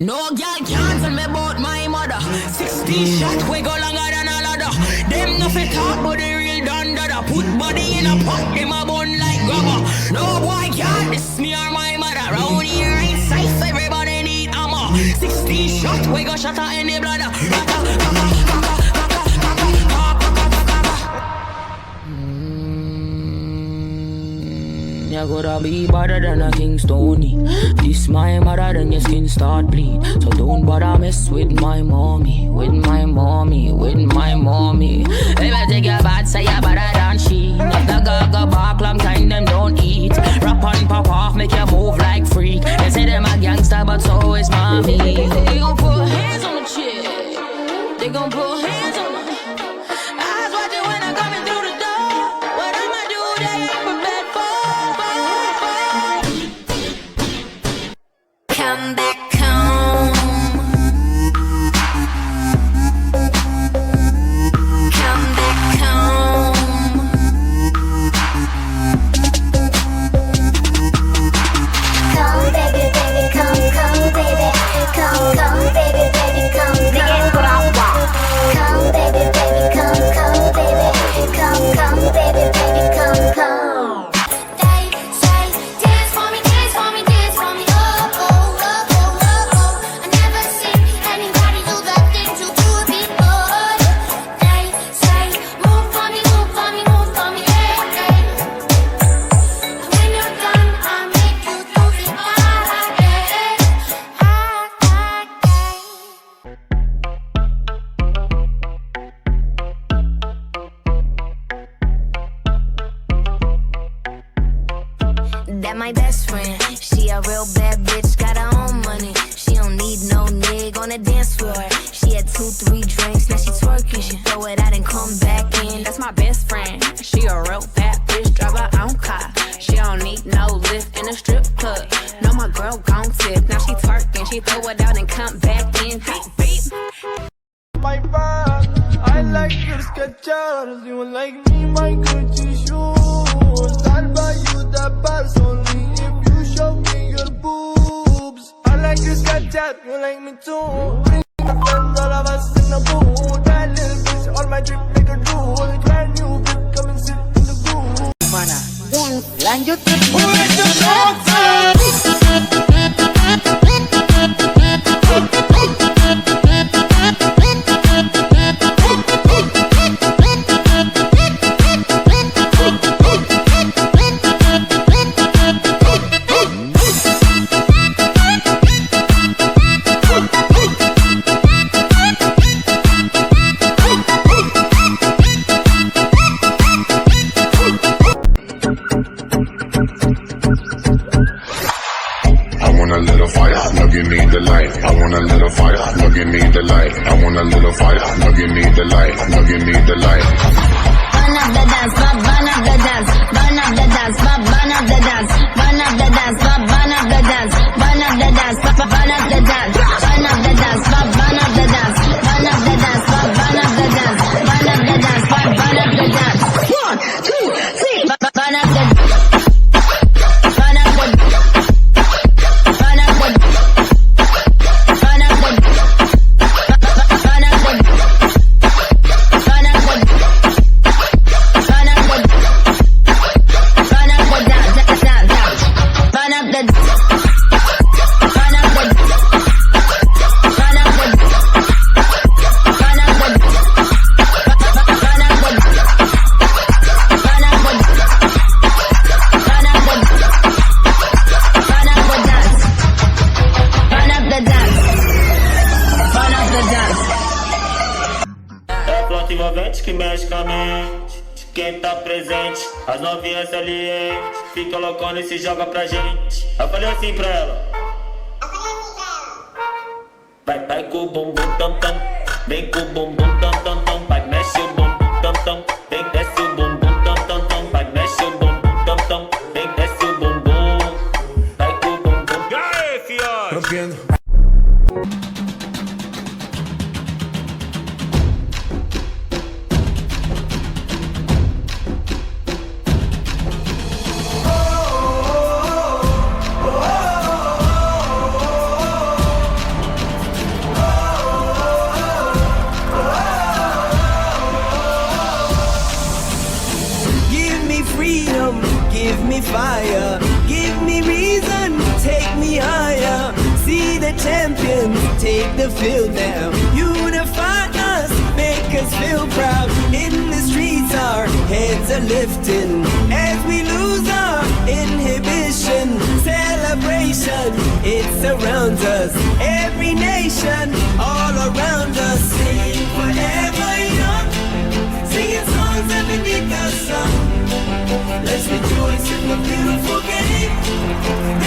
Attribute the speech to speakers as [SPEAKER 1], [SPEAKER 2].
[SPEAKER 1] No girl can't tell me about my mother. 60 shots we go longer than a ladder. Them no fit talk but the real done dada. Put body in a pot, them a bun like grabber. No boy can't diss me or my mother. Round here ain't safe, everybody need armor. 60 shots we go shatter in the bladder. You gotta be better than a King Stony. This my mother, then your skin start bleed. So don't bother mess with my mommy, with my mommy, with my mommy. If I take your bad, say you better than she. If the girl go back, long time them don't eat. Rap on pop off, make you move like freak. They say them a gangster, but so is mommy. They gon' put hands on the chick. They gon' put hands on the eyes watching when I'm coming through the door. What I'ma do, they ain't prepared for.
[SPEAKER 2] Come back home. Come back home.
[SPEAKER 3] Come baby, baby, come, baby. Come, baby, baby, come, Come baby, baby, come, baby. Come, baby, baby, come.
[SPEAKER 2] They say, dance for me, dance for me, dance for me. Oh, oh, oh, oh, oh, oh. I never seen anybody do the things you do before. They say, move for me, move for me, move for me. Hey, hey. When you're done, I'll make you do it all again. That my best friend, she a real bad bitch, got her own money. She don't need no nigga on the dance floor. She had 2-3 drinks, now she twerking. She throw it out and come back in.
[SPEAKER 4] That's my best friend. She a real bad bitch, drive her own car. She don't need no lift in a strip club. No, my girl gon' tip. Now she twerking, she throw it out and come back in. Beep, beep.
[SPEAKER 5] My bag, I like your Skechers. You like me, my Gucci shoes. I'll buy you the bars only if you show me your boobs. I like your Skechers, you like me too. Bring your friends, all of us in the booth. That little bitch, all my drip make a drool. Brand new bitch, come and sit in the booth.
[SPEAKER 6] Mana, lanjut ke
[SPEAKER 7] I want a little fire, now give me the light. I want a little fire, now give me the light. I want a little fire, now give me the light. Now give me the light.
[SPEAKER 2] Burn up the dance, burn up the dance, burn up the dance, burn up the dance, burn up the dance, burn up the dance, burn up the dance, burn up the dance, burn up the dance, burn up the dance, burn up the dance, burn up the dance, burn up the dance, burn up the dance. 1, 2, 3, burn up the dance.
[SPEAKER 8] Envolvente que mexe com a mente de quem tá presente. As novinhas salientes fica loucona e se joga pra gente. Eu falei assim pra ela: vai, vai com o bumbum tam tam, vem com o bumbum tam tam tam. Vai, mexe o bumbum tam tam, vem, desce o bumbum tam tam tam. Vai, mexe o bumbum tam tam, vem, desce o bumbum. Vai com o bumbum. E aí, fiote?
[SPEAKER 5] make the field now. Unify us, make us feel proud. In the streets our heads are lifting as we lose our inhibition. Celebration, it surrounds us. Every nation, all around us. Sing forever young, singing songs underneath the sun. Let's rejoice in the beautiful game.